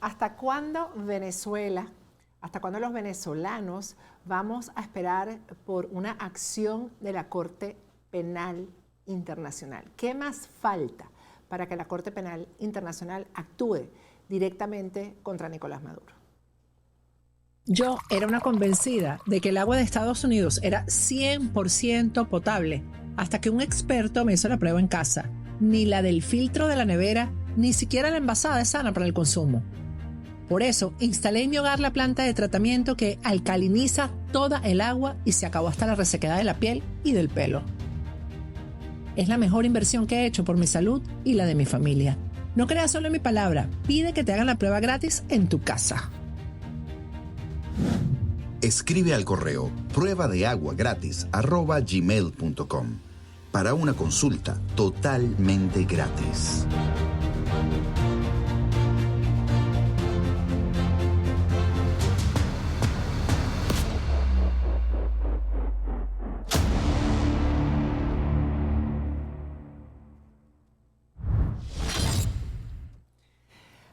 ¿Hasta cuándo Venezuela, hasta cuándo los venezolanos vamos a esperar por una acción de la Corte Penal Internacional? ¿Qué más falta para que la Corte Penal Internacional actúe directamente contra Nicolás Maduro? Yo era una convencida de que el agua de Estados Unidos era 100% potable, hasta que un experto me hizo la prueba en casa. Ni la del filtro de la nevera, ni siquiera la envasada es sana para el consumo. Por eso, instalé en mi hogar la planta de tratamiento que alcaliniza toda el agua y se acabó hasta la resequedad de la piel y del pelo. Es la mejor inversión que he hecho por mi salud y la de mi familia. No creas solo en mi palabra, pide que te hagan la prueba gratis en tu casa. Escribe al correo pruebadeaguagratis@gmail.com para una consulta totalmente gratis.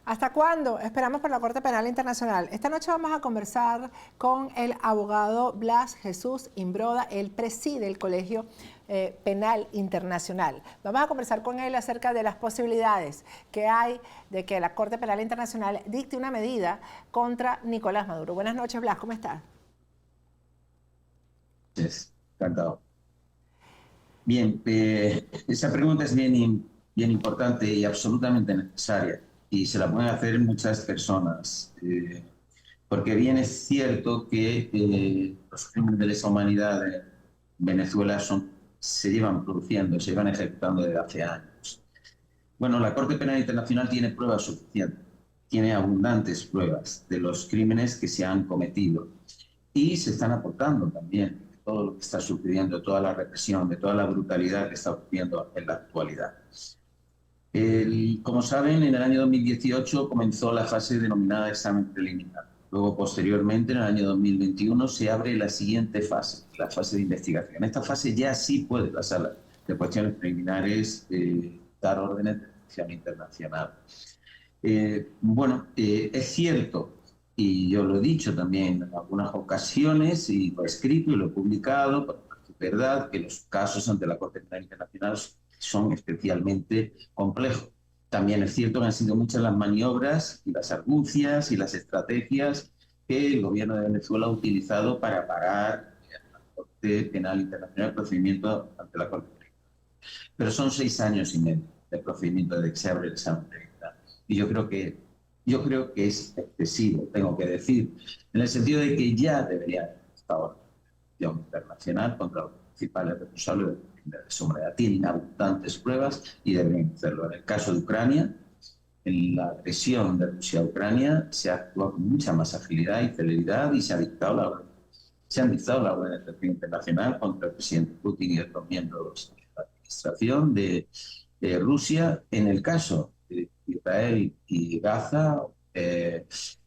¿Hasta cuándo esperamos por la Corte Penal Internacional? Esta noche vamos a conversar con el abogado Blas Jesús Imbroda. Él preside el Colegio Penal Internacional. Vamos a conversar con él acerca de las posibilidades que hay de que la Corte Penal Internacional dicte una medida contra Nicolás Maduro. Buenas noches, Blas, ¿cómo estás? Encantado. Bien, esa pregunta es bien importante y absolutamente necesaria. Y se la pueden hacer muchas personas, porque bien es cierto que los crímenes de lesa humanidad en Venezuela se llevan produciendo, se llevan ejecutando desde hace años. Bueno, la Corte Penal Internacional tiene pruebas suficientes, tiene abundantes pruebas de los crímenes que se han cometido y se están aportando también de todo lo que está sucediendo, de toda la represión, de toda la brutalidad que está ocurriendo en la actualidad. Como saben, en el año 2018 comenzó la fase denominada examen preliminar. Luego, posteriormente, en el año 2021, se abre la siguiente fase, la fase de investigación. En esta fase ya sí puede la Sala de Cuestiones Preliminares dar órdenes de protección internacional. Es cierto, y yo lo he dicho también en algunas ocasiones, y lo he escrito y lo he publicado, pero es verdad que los casos ante la Corte Penal Internacional son especialmente complejos. También es cierto que han sido muchas las maniobras y las argucias y las estrategias que el gobierno de Venezuela ha utilizado para parar la Corte Penal Internacional, el procedimiento ante la Corte Penal. Pero son 6 años y medio de procedimiento desde que se abre el examen preliminar. Y yo creo que es excesivo, tengo que decir, en el sentido de que ya debería haber estado la acción internacional contra los principales responsables de lesa humanidad. Tienen abundantes pruebas y deben hacerlo. En el caso de Ucrania, en la agresión de Rusia a Ucrania, se ha actuado con mucha más agilidad y celeridad y se han dictado la orden de protección internacional contra el presidente Putin y otros miembros de la administración de Rusia. En el caso de Israel y Gaza, pues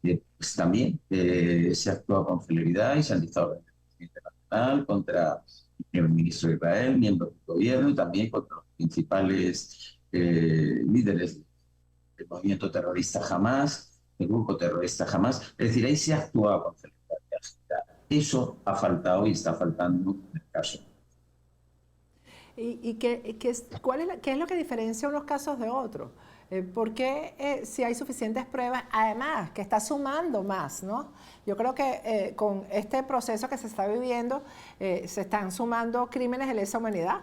también se ha actuado con celeridad y se han dictado órdenes de protección internacional contra el primer ministro de Israel, miembros del gobierno y también contra los principales líderes del movimiento terrorista Hamas, el grupo terrorista Hamas. Es decir, ahí se ha actuado con celeridad. Eso ha faltado y está faltando en el caso. ¿Y qué es lo que diferencia unos casos de otros? ¿Por qué si hay suficientes pruebas, además que está sumando más, ¿no? Yo creo que con este proceso que se está viviendo se están sumando crímenes de lesa humanidad.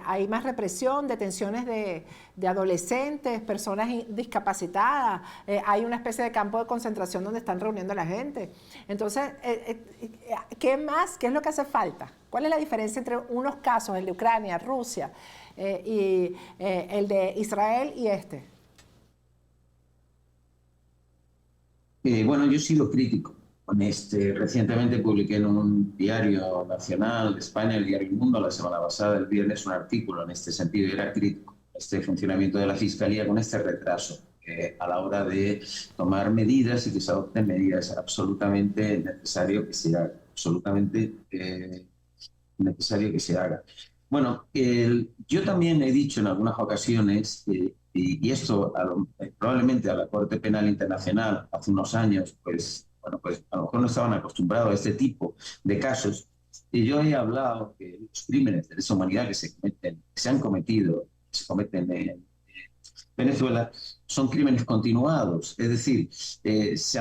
Hay más represión, detenciones de adolescentes, personas discapacitadas, hay una especie de campo de concentración donde están reuniendo a la gente. Entonces, ¿qué más? ¿Qué es lo que hace falta? ¿Cuál es la diferencia entre unos casos, el de Ucrania, Rusia, y el de Israel y este? Yo he sido crítico con recientemente publiqué en un diario nacional de España, el diario El Mundo, la semana pasada, el viernes, un artículo en este sentido, y era crítico funcionamiento de la Fiscalía con este retraso a la hora de tomar medidas y que se adopten medidas. Absolutamente necesario que se haga, absolutamente necesario que se haga. Bueno, yo también he dicho en algunas ocasiones, y esto probablemente a la Corte Penal Internacional hace unos años, pues, bueno, pues a lo mejor no estaban acostumbrados a este tipo de casos. Y yo he hablado que los crímenes de lesa humanidad que se han cometido, que se cometen en Venezuela, son crímenes continuados. Es decir, se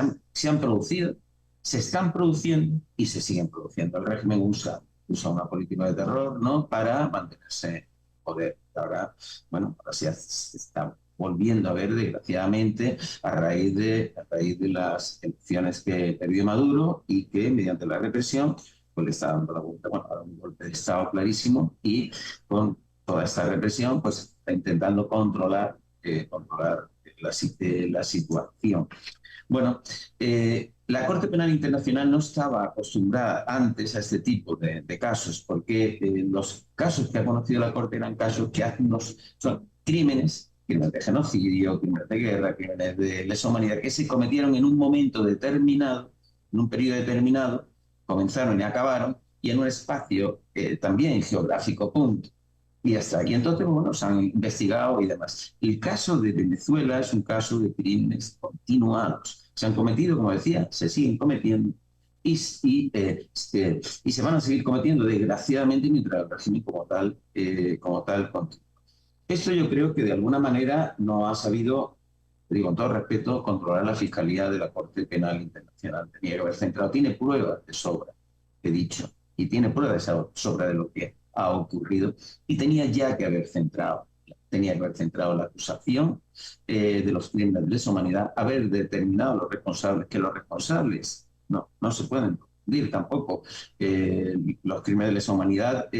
han producido, se están produciendo y se siguen produciendo. El régimen usa una política de terror, ¿no?, para mantenerse en poder. Ahora, bueno, ahora se está volviendo a ver, desgraciadamente, a raíz de las elecciones que perdió Maduro y que, mediante la represión, pues le está dando la vuelta, bueno, a dar un golpe de Estado clarísimo, y con toda esta represión, pues está intentando controlar la situación. Bueno, la Corte Penal Internacional no estaba acostumbrada antes a este tipo de casos, porque los casos que ha conocido la Corte eran casos que son crímenes de genocidio, crímenes de guerra, crímenes de lesa humanidad, que se cometieron en un momento determinado, en un periodo determinado, comenzaron y acabaron, y en un espacio también geográfico, punto. Y ya está. Y entonces, bueno, se han investigado y demás. El caso de Venezuela es un caso de crímenes continuados. Se han cometido, como decía, se siguen cometiendo y se van a seguir cometiendo, desgraciadamente, mientras el régimen como tal continúa. Esto yo creo que de alguna manera no ha sabido, digo con todo respeto, controlar la Fiscalía de la Corte Penal Internacional. Tenía que haber centrado, tiene pruebas de sobra, he dicho, y tiene pruebas de sobra de lo que ha ocurrido, y tenía que haber centrado la acusación de los crímenes de lesa humanidad, haber determinado los responsables, que los responsables no se pueden confundir tampoco. Los crímenes de lesa humanidad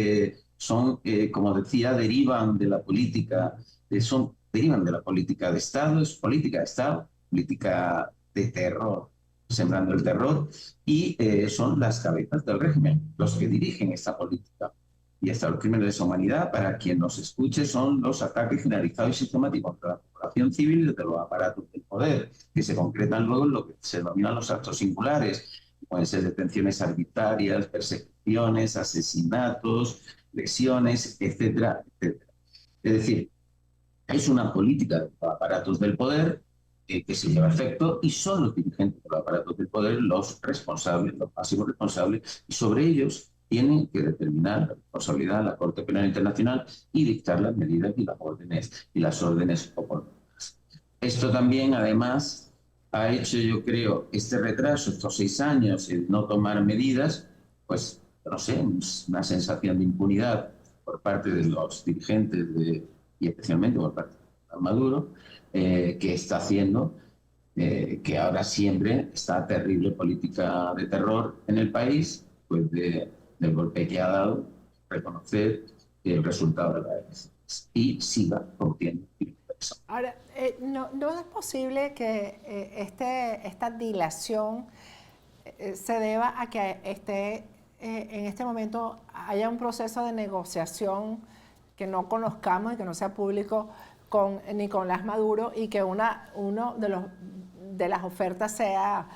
son, como decía, derivan de la política, derivan de la política de Estado, es política de Estado, política de terror, sembrando el terror, y son las cabezas del régimen los que dirigen esta política. Y hasta los crímenes de lesa humanidad, para quien nos escuche, son los ataques generalizados y sistemáticos contra la población civil desde los aparatos del poder, que se concretan luego en lo que se denominan los actos singulares. Pueden ser detenciones arbitrarias, persecuciones, asesinatos, lesiones, etcétera, etcétera. Es decir, es una política de los aparatos del poder que se lleva a efecto, y son los dirigentes de los aparatos del poder los responsables, los máximos responsables, y sobre ellos tienen que determinar la responsabilidad de la Corte Penal Internacional y dictar las medidas y las órdenes oportunas. Esto también, además, ha hecho, yo creo, este retraso, estos 6 años, el no tomar medidas, pues, no sé, una sensación de impunidad por parte de los dirigentes y especialmente por parte de Maduro, que está haciendo que ahora siempre esta terrible política de terror en el país, pues del golpe que ha dado, reconocer el resultado de las elecciones y siga cometiendo. Ahora, no es posible que esta dilación se deba a que en este momento haya un proceso de negociación que no conozcamos y que no sea público ni con las Maduro, y que uno de las ofertas sea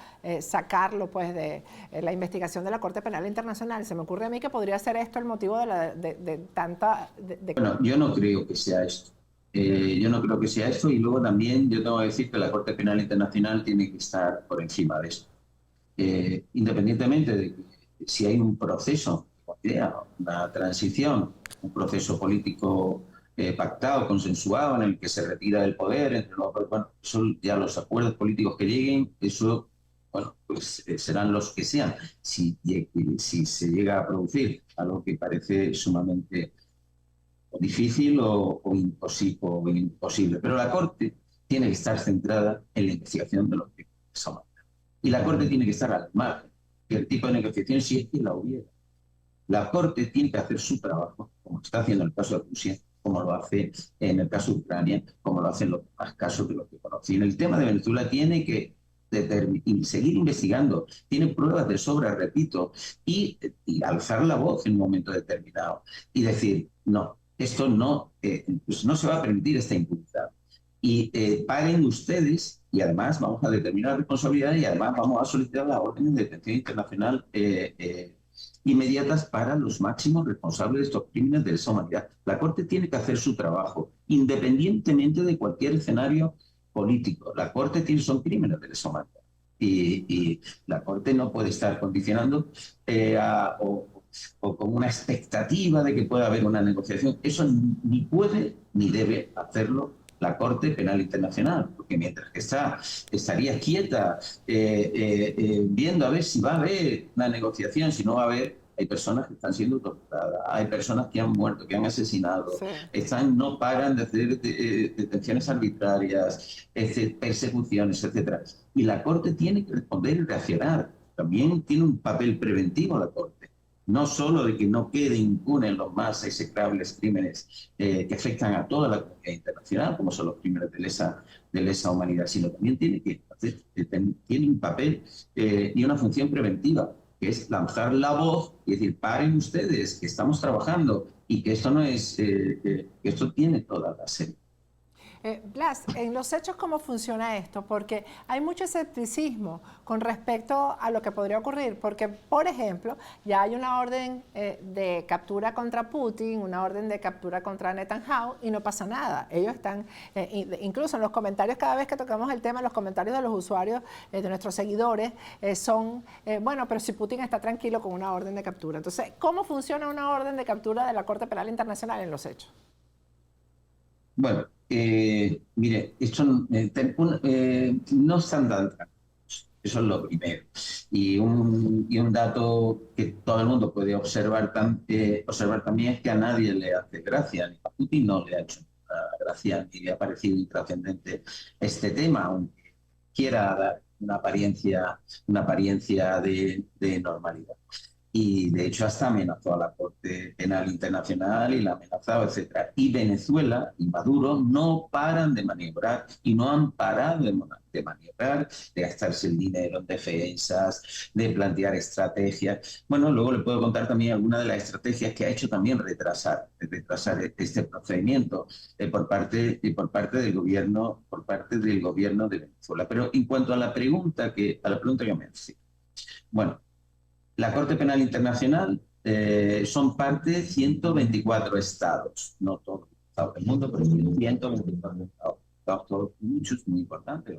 sacarlo pues de la investigación de la Corte Penal Internacional. Se me ocurre a mí que podría ser esto el motivo de tanta... Bueno, yo no creo que sea esto. Yo no creo que sea esto, y luego también yo tengo que decir que la Corte Penal Internacional tiene que estar por encima de esto. Independientemente de que si hay un proceso, una transición, un proceso político pactado, consensuado, en el que se retira del poder, entre ya los acuerdos políticos que lleguen, eso, bueno, pues serán los que sean. Si se llega a producir algo que parece sumamente difícil o imposible, pero la Corte tiene que estar centrada en la investigación de los crímenes de lesa humanidad. Y la Corte tiene que estar al margen del tipo de negociación, si es que la hubiera. La Corte tiene que hacer su trabajo, como está haciendo en el caso de Rusia, como lo hace en el caso de Ucrania, como lo hacen los demás casos de los que conocí. En el tema de Venezuela tiene que seguir investigando, tiene pruebas de sobra, repito, y alzar la voz en un momento determinado y decir, no, esto pues no se va a permitir esta impunidad. Y paguen ustedes, y además vamos a determinar responsabilidades, y además vamos a solicitar la orden de detención internacional inmediatas para los máximos responsables de estos crímenes de lesa humanidad. La Corte tiene que hacer su trabajo, independientemente de cualquier escenario político. La Corte son crímenes de lesa humanidad. Y la Corte no puede estar condicionando o con una expectativa de que pueda haber una negociación. Eso ni puede ni debe hacerlo la Corte Penal Internacional, porque mientras que estaría quieta viendo a ver si va a haber una negociación, si no va a haber, hay personas que están siendo torturadas, hay personas que han muerto, que han asesinado, no paran de hacer detenciones arbitrarias, persecuciones, etc. Y la Corte tiene que responder y reaccionar. También tiene un papel preventivo la Corte. No solo de que no quede impune los más execrables crímenes que afectan a toda la comunidad internacional, como son los crímenes de lesa humanidad, sino también tiene un papel y una función preventiva, que es lanzar la voz y decir, paren ustedes, que estamos trabajando y que esto no es, que esto tiene toda la serie. Blas, en los hechos, ¿cómo funciona esto? Porque hay mucho escepticismo con respecto a lo que podría ocurrir, porque, por ejemplo, ya hay una orden de captura contra Putin, una orden de captura contra Netanyahu, y no pasa nada. Ellos están, incluso en los comentarios, cada vez que tocamos el tema, los comentarios de los usuarios, de nuestros seguidores, son, bueno, pero si Putin está tranquilo con una orden de captura. Entonces, ¿cómo funciona una orden de captura de la Corte Penal Internacional en los hechos? Bueno, mire, esto no están tan tranquilos, eso es lo primero. Y un dato que todo el mundo puede observar también es que a nadie le hace gracia, ni a Putin no le ha hecho gracia, ni le ha parecido intrascendente este tema, aunque quiera dar una apariencia de normalidad. Y de hecho hasta amenazó a la Corte Penal Internacional y la amenazaba, etc. Y Venezuela y Maduro no paran de maniobrar y no han parado de maniobrar, de gastarse el dinero en defensas, de plantear estrategias. Bueno, luego le puedo contar también algunas de las estrategias que ha hecho también retrasar este procedimiento por parte del gobierno de Venezuela. Pero en cuanto a la pregunta que me hace, bueno, la Corte Penal Internacional son parte 124 estados, no todos los estados del mundo, pero 124 estados, todos muchos, muy importantes,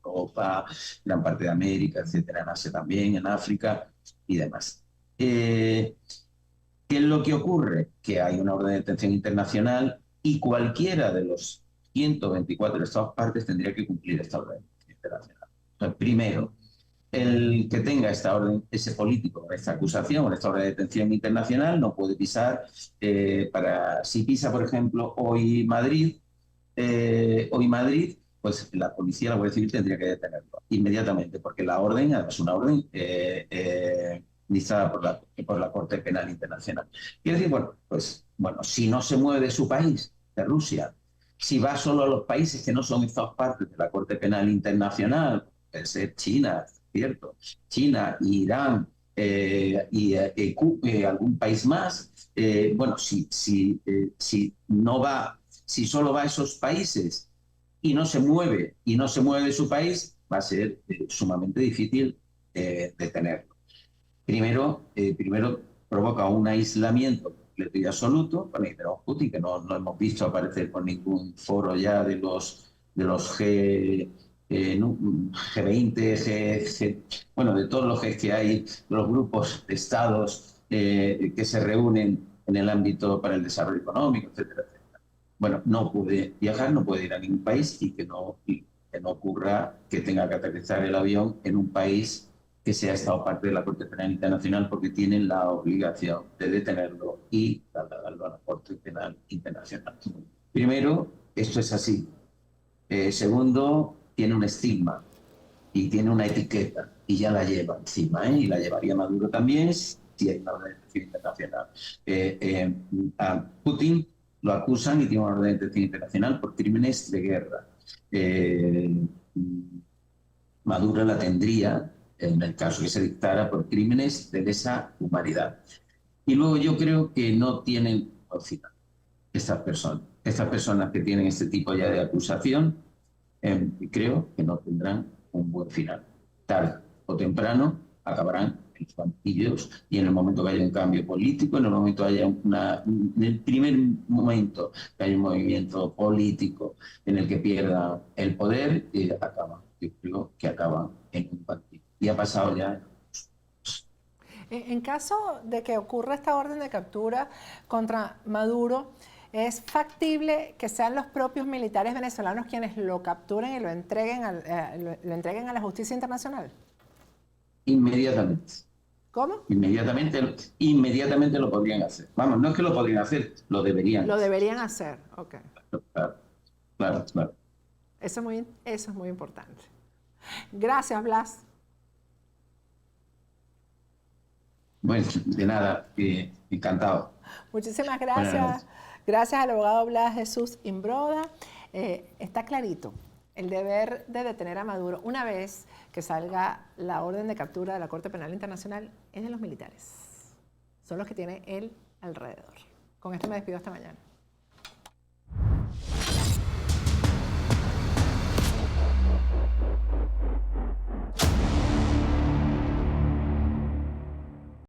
Europa, gran parte de América, etcétera, en Asia también, en África y demás. ¿Qué es lo que ocurre? Que hay una orden de detención internacional y cualquiera de los 124 estados partes tendría que cumplir esta orden de detención internacional. Entonces, primero, el que tenga esta orden, ese político, esta acusación o esta orden de detención internacional no puede pisar, si pisa, por ejemplo, hoy Madrid, pues la policía, la Guardia Civil tendría que detenerlo inmediatamente, porque la orden, además es una orden dictada por la Corte Penal Internacional. Quiere decir, bueno, si no se mueve de su país, de Rusia, si va solo a los países que no son estados partes de la Corte Penal Internacional, puede ser China, ¿cierto? China, Irán y algún país más. Bueno, si solo va a esos países y no se mueve de su país, va a ser sumamente difícil detenerlo. Primero provoca un aislamiento completo y absoluto. Bueno, y tenemos Putin, que no hemos visto aparecer por ningún foro ya de los G20, de todos los G que hay, los grupos de estados que se reúnen en el ámbito para el desarrollo económico, etcétera, etcétera. Bueno, no puede viajar, no puede ir a ningún país y que no ocurra que tenga que aterrizar el avión en un país que sea estado parte de la Corte Penal Internacional, porque tienen la obligación de detenerlo y trasladarlo a la Corte Penal Internacional. Primero, esto es así. Segundo, tiene un estigma y tiene una etiqueta y ya la lleva encima, y la llevaría Maduro también si hay una orden de detención internacional. A Putin lo acusan y tiene una orden de detención internacional por crímenes de guerra. Maduro la tendría en el caso que se dictara por crímenes de lesa humanidad. Y luego yo creo que no tienen final estas personas que tienen este tipo ya de acusación, creo que no tendrán un buen final. Tarde o temprano acabarán en los banquillos, y en el momento que haya un cambio político, en el momento que haya en el primer momento que haya un movimiento político en el que pierda el poder, acaba. Yo creo que acaba en un banquillo. Y ha pasado ya. En caso de que ocurra esta orden de captura contra Maduro, ¿es factible que sean los propios militares venezolanos quienes lo capturen y lo entreguen a la justicia internacional? Inmediatamente. ¿Cómo? Inmediatamente lo podrían hacer. Vamos, no es que lo podrían hacer, lo deberían. Lo deberían hacer, ok. Claro, claro, claro. Eso es muy importante. Gracias, Blas. Bueno, de nada, encantado. Muchísimas gracias. Gracias al abogado Blas Jesús Imbroda. Está clarito el deber de detener a Maduro una vez que salga la orden de captura de la Corte Penal Internacional es de los militares. Son los que tiene él alrededor. Con esto me despido hasta mañana.